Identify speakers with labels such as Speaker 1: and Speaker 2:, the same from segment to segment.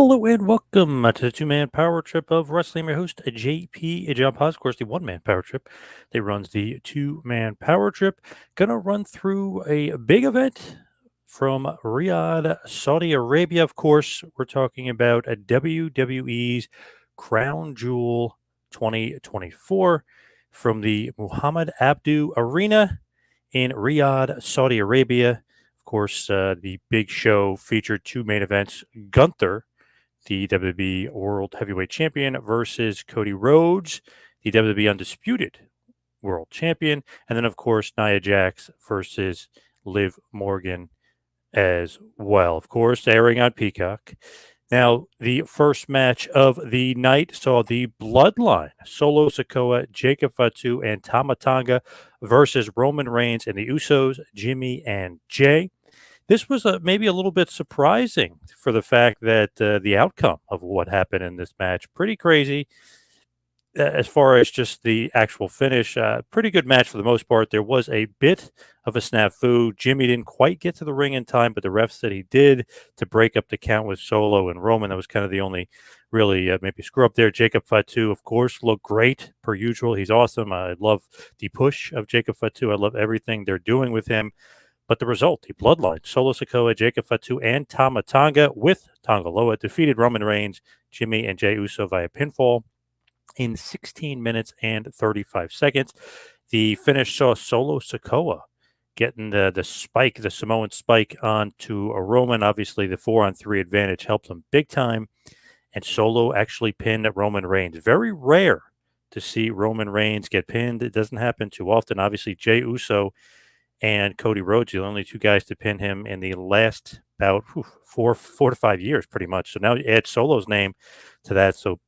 Speaker 1: Hello and welcome to the two-man power trip of wrestling. I'm your host, JP John Paz, of course, the one-man power trip that runs the two-man power trip. Gonna run through a big event from Riyadh, Saudi Arabia. Of course, we're talking about a WWE's Crown Jewel 2024 from the Muhammad Abdu Arena in Riyadh, Saudi Arabia. Of course, the big show featured two main events. Gunther, the WWE World Heavyweight Champion, versus Cody Rhodes, the WWE Undisputed World Champion. And then, of course, Nia Jax versus Liv Morgan as well. Of course, airing on Peacock. Now, the first match of the night saw the Bloodline, Solo Sikoa, Jacob Fatu, and Tama Tonga versus Roman Reigns and the Usos, Jimmy and Jay. This was maybe a little bit surprising for the fact that the outcome of what happened in this match, pretty crazy. As far as just the actual finish, pretty good match for the most part. There was a bit of a snafu. Jimmy didn't quite get to the ring in time, but the ref said he did to break up the count with Solo and Roman. That was kind of the only really maybe screw up there. Jacob Fatu, of course, looked great per usual. He's awesome. I love the push of Jacob Fatu. I love everything they're doing with him. But the result, the Bloodline, Solo Sikoa, Jacob Fatu, and Tama Tonga with Tonga Loa defeated Roman Reigns, Jimmy, and Jey Uso via pinfall in 16 minutes and 35 seconds. The finish saw Solo Sikoa getting the spike, the Samoan spike onto a Roman. Obviously, the 4-on-3 advantage helped him big time. And Solo actually pinned Roman Reigns. Very rare to see Roman Reigns get pinned. It doesn't happen too often. Obviously, Jey Uso and Cody Rhodes, the only two guys to pin him in the last about 4 to 5 years, pretty much. So now you add Solo's name to that. So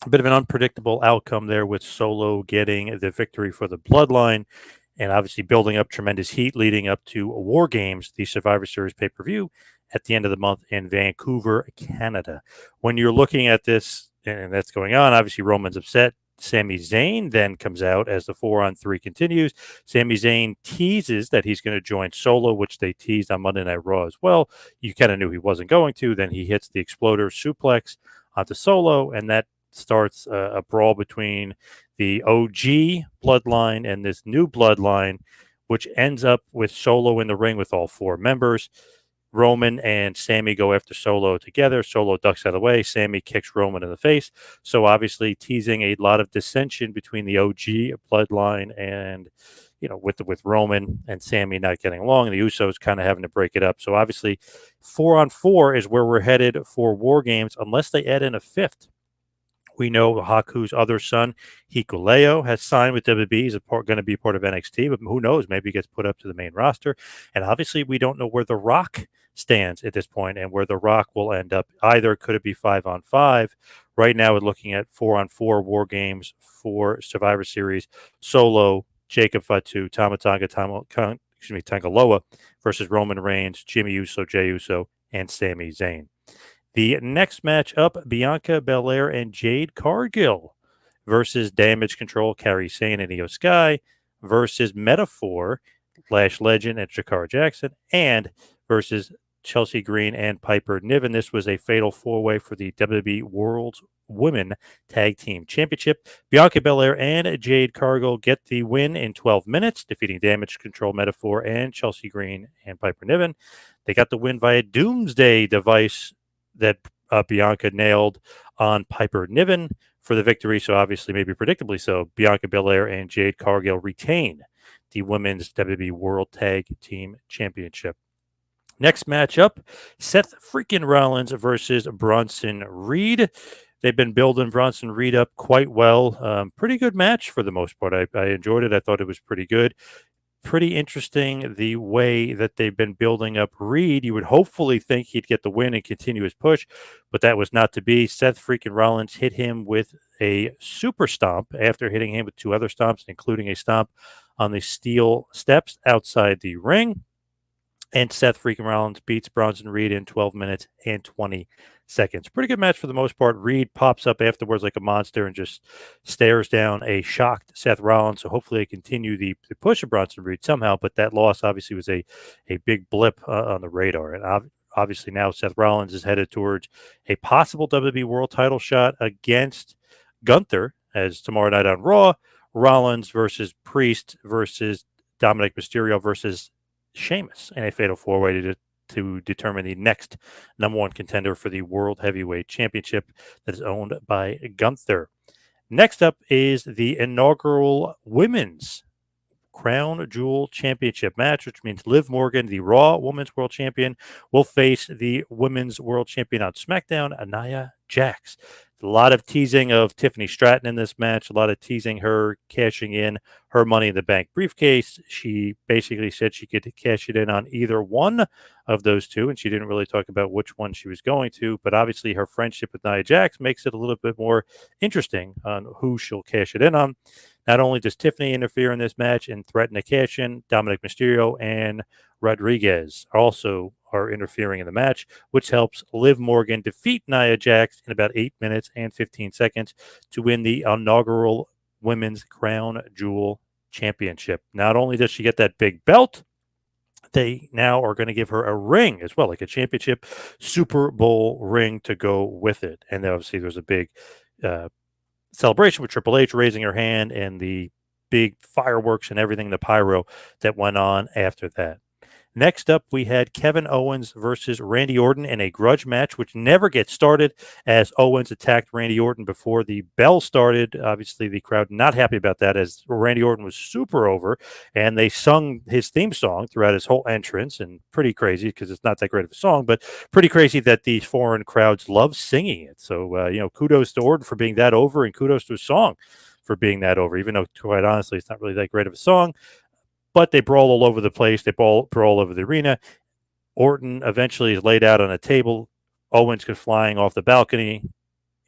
Speaker 1: a bit of an unpredictable outcome there with Solo getting the victory for the Bloodline and obviously building up tremendous heat leading up to War Games, the Survivor Series pay-per-view at the end of the month in Vancouver, Canada. When you're looking at this and that's going on, obviously Roman's upset. Sami Zayn then comes out as the 4-on-3 continues. Sami Zayn teases that he's going to join Solo, which they teased on Monday Night Raw as well. You kind of knew he wasn't going to. Then he hits the exploder suplex onto Solo, and that starts a brawl between the OG bloodline and this new bloodline, which ends up with Solo in the ring with all four members. Roman and Sami go after Solo together. Solo ducks out of the way. Sami kicks Roman in the face. So obviously teasing a lot of dissension between the OG bloodline and, with Roman and Sami not getting along, and the Usos kind of having to break it up. So obviously 4-on-4 is where we're headed for War Games, unless they add in a fifth. We know Haku's other son, Hikuleo, has signed with WWE. He's going to be part of NXT, but who knows? Maybe he gets put up to the main roster. And obviously, we don't know where The Rock stands at this point and where The Rock will end up. Either could it be 5-on-5? Right now, we're looking at 4-on-4 War Games for Survivor Series. Solo, Jacob Fatu, Tama Tonga, Tonga Loa versus Roman Reigns, Jimmy Uso, Jey Uso, and Sami Zayn. The next match up, Bianca Belair and Jade Cargill versus Damage Control, Kairi Sane and Io Sky versus Metaphor, Lash Legend and Jakara Jackson, and versus Chelsea Green and Piper Niven. This was a fatal four-way for the WWE World's Women Tag Team Championship. Bianca Belair and Jade Cargill get the win in 12 minutes, defeating Damage Control, Metaphor, and Chelsea Green and Piper Niven. They got the win via Doomsday device that Bianca nailed on Piper Niven for the victory. So obviously, maybe predictably so, Bianca Belair and Jade Cargill retain the Women's WWE World Tag Team Championship. Next matchup, Seth freaking Rollins versus Bronson Reed. They've been building Bronson Reed up quite well. Pretty good match for the most part. I enjoyed it. I thought it was pretty good. Pretty interesting the way that they've been building up Reed. You would hopefully think he'd get the win and continue his push, but that was not to be. Seth freaking Rollins hit him with a super stomp after hitting him with two other stomps, including a stomp on the steel steps outside the ring. And Seth freaking Rollins beats Bronson Reed in 12 minutes and 20 seconds. Pretty good match for the most part. Reed pops up afterwards like a monster and just stares down a shocked Seth Rollins. So hopefully they continue the push of Bronson Reed somehow. But that loss obviously was a big blip on the radar. And obviously now Seth Rollins is headed towards a possible WWE World Title shot against Gunther, as tomorrow night on Raw, Rollins versus Priest versus Dominic Mysterio versus Sheamus in a fatal four-way to determine the next number one contender for the World Heavyweight Championship that is owned by Gunther. Next up is the inaugural Women's Crown Jewel Championship match, which means Liv Morgan, the Raw Women's World Champion, will face the Women's World Champion on SmackDown, Nia Jax. A lot of teasing of Tiffany Stratton in this match, a lot of teasing her cashing in her Money in the Bank briefcase. She basically said she could cash it in on either one of those two, and she didn't really talk about which one she was going to, but obviously her friendship with Nia Jax makes it a little bit more interesting on who she'll cash it in on. Not only does Tiffany interfere in this match and threaten to cash in, Dominic Mysterio and Rodriguez also are interfering in the match, which helps Liv Morgan defeat Nia Jax in about 8 minutes and 15 seconds to win the inaugural Women's Crown Jewel Championship. Not only does she get that big belt, they now are going to give her a ring as well, like a championship Super Bowl ring to go with it. And obviously there's a big celebration with Triple H raising her hand and the big fireworks and everything, the pyro that went on after that. Next up, we had Kevin Owens versus Randy Orton in a grudge match, which never gets started as Owens attacked Randy Orton before the bell started. Obviously, the crowd not happy about that as Randy Orton was super over, and they sung his theme song throughout his whole entrance, and pretty crazy because it's not that great of a song, but pretty crazy that these foreign crowds love singing it. So, kudos to Orton for being that over, and kudos to his song for being that over, even though, quite honestly, it's not really that great of a song. But they brawl all over the place. They brawl over the arena. Orton eventually is laid out on a table. Owens goes flying off the balcony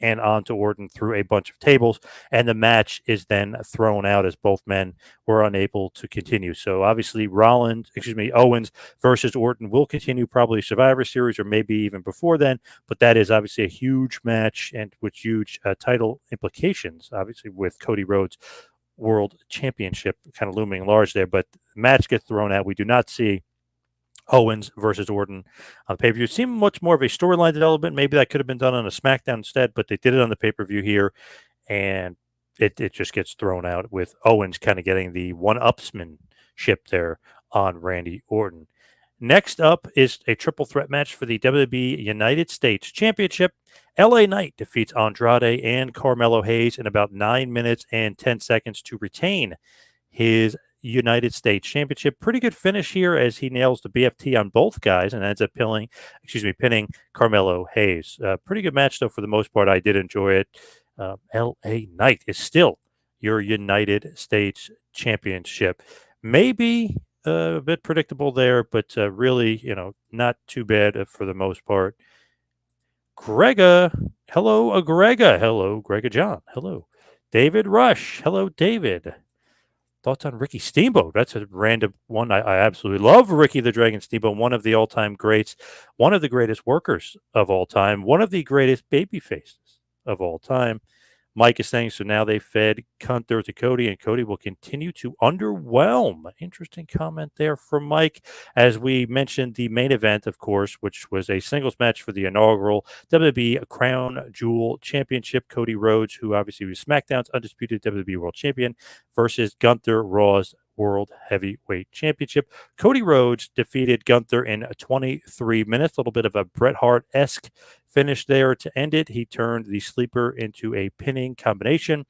Speaker 1: and onto Orton through a bunch of tables. And the match is then thrown out as both men were unable to continue. So obviously Owens versus Orton will continue probably Survivor Series or maybe even before then. But that is obviously a huge match and with huge title implications, obviously with Cody Rhodes World Championship kind of looming large there, but the match gets thrown out. We do not see Owens versus Orton on the pay-per-view. It seemed much more of a storyline development. Maybe that could have been done on a SmackDown instead, but they did it on the pay-per-view here, and it just gets thrown out with Owens kind of getting the one-upsmanship there on Randy Orton. Next up is a triple threat match for the WWE United States Championship. LA Knight defeats Andrade and Carmelo Hayes in about 9 minutes and 10 seconds to retain his United States Championship. Pretty good finish here as he nails the BFT on both guys and ends up pinning Carmelo Hayes. Pretty good match, though, for the most part. I did enjoy it. LA Knight is still your United States Championship. Maybe a bit predictable there, but really, not too bad for the most part. Grega, hello, Grega. Hello, Grega John. Hello. David Rush. Hello, David. Thoughts on Ricky Steamboat? That's a random one. I absolutely love Ricky the Dragon Steamboat, one of the all-time greats, one of the greatest workers of all time, one of the greatest baby faces of all time. Mike is saying, so now they fed Gunther to Cody, and Cody will continue to underwhelm. Interesting comment there from Mike. As we mentioned, the main event, of course, which was a singles match for the inaugural WWE Crown Jewel Championship. Cody Rhodes, who obviously was SmackDown's undisputed WWE World Champion, versus Gunther, Raw's World Heavyweight Championship. Cody Rhodes defeated Gunther in 23 minutes, a little bit of a Bret Hart-esque finish there to end it. He turned the sleeper into a pinning combination,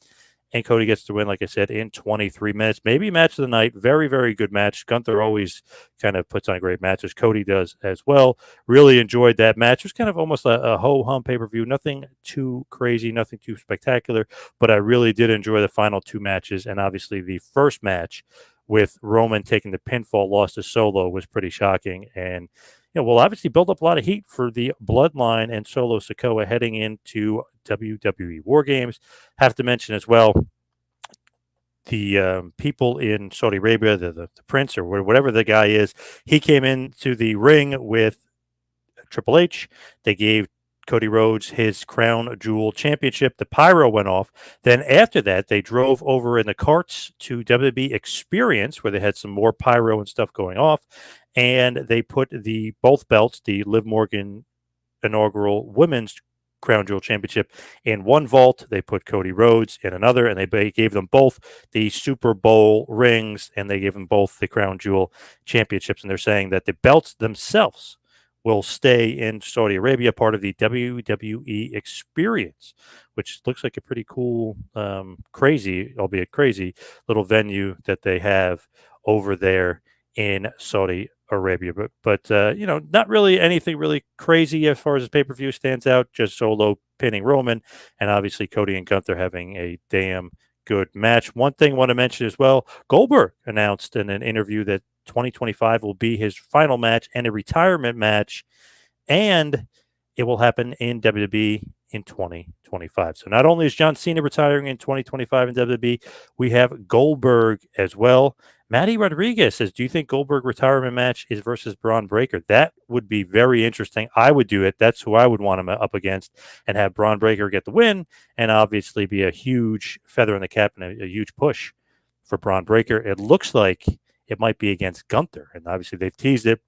Speaker 1: and Cody gets to win, like I said, in 23 minutes. Maybe match of the night. Very, very good match. Gunther always kind of puts on great matches. Cody does as well. Really enjoyed that match. It was kind of almost a ho-hum pay-per-view. Nothing too crazy, nothing too spectacular, but I really did enjoy the final two matches, and obviously the first match with Roman taking the pinfall loss to Solo was pretty shocking, and will obviously build up a lot of heat for the Bloodline and Solo Sikoa heading into WWE War Games. Have to mention as well the people in Saudi Arabia, the prince or whatever the guy is. He came into the ring with Triple H. They gave Cody Rhodes his Crown Jewel Championship. The pyro went off. Then after that, they drove over in the carts to WWE Experience, where they had some more pyro and stuff going off, and they put both belts, the Liv Morgan inaugural Women's Crown Jewel Championship, in one vault. They put Cody Rhodes in another, and they gave them both the Super Bowl rings, and they gave them both the Crown Jewel Championships. And they're saying that the belts themselves will stay in Saudi Arabia, part of the WWE Experience, which looks like a pretty cool, crazy, albeit crazy, little venue that they have over there in Saudi Arabia. But not really anything really crazy as far as the pay-per-view stands out, just Solo pinning Roman, and obviously Cody and Gunther having a damn good match. One thing I want to mention as well, Goldberg announced in an interview that 2025 will be his final match and a retirement match, and it will happen in WWE in 2025. So not only is John Cena retiring in 2025 in WWE, we have Goldberg as well. Matty Rodriguez says, do you think Goldberg retirement match is versus Braun Breaker? That would be very interesting. I would do it. That's who I would want him up against, and have Braun Breaker get the win, and obviously be a huge feather in the cap and a huge push for Braun Breaker. It looks like it might be against Gunther, and obviously they've teased it.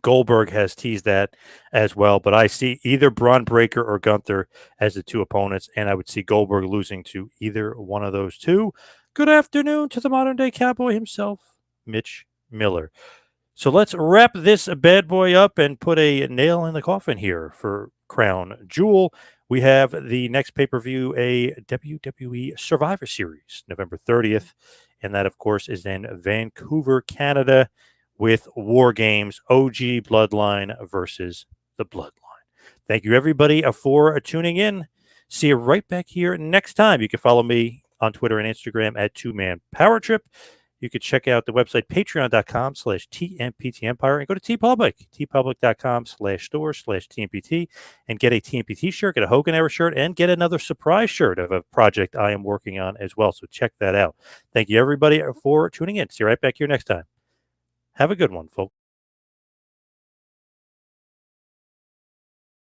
Speaker 1: Goldberg has teased that as well, but I see either Braun Breaker or Gunther as the two opponents, and I would see Goldberg losing to either one of those two. Good afternoon to the modern-day cowboy himself, Mitch Miller. So let's wrap this bad boy up and put a nail in the coffin here for Crown Jewel. We have the next pay-per-view, a WWE Survivor Series, November 30th, and that, of course, is in Vancouver, Canada, with War Games, OG Bloodline versus the Bloodline. Thank you, everybody, for tuning in. See you right back here next time. You can follow me on Twitter and Instagram at 2Man Power Trip. You can check out the website, patreon.com/TMPTempire, and go to TeePublic, tpublic.com/store/TMPT, and get a TMPT shirt, get a Hogan Era shirt, and get another surprise shirt of a project I am working on as well. So check that out. Thank you, everybody, for tuning in. See you right back here next time. Have a good one, folks.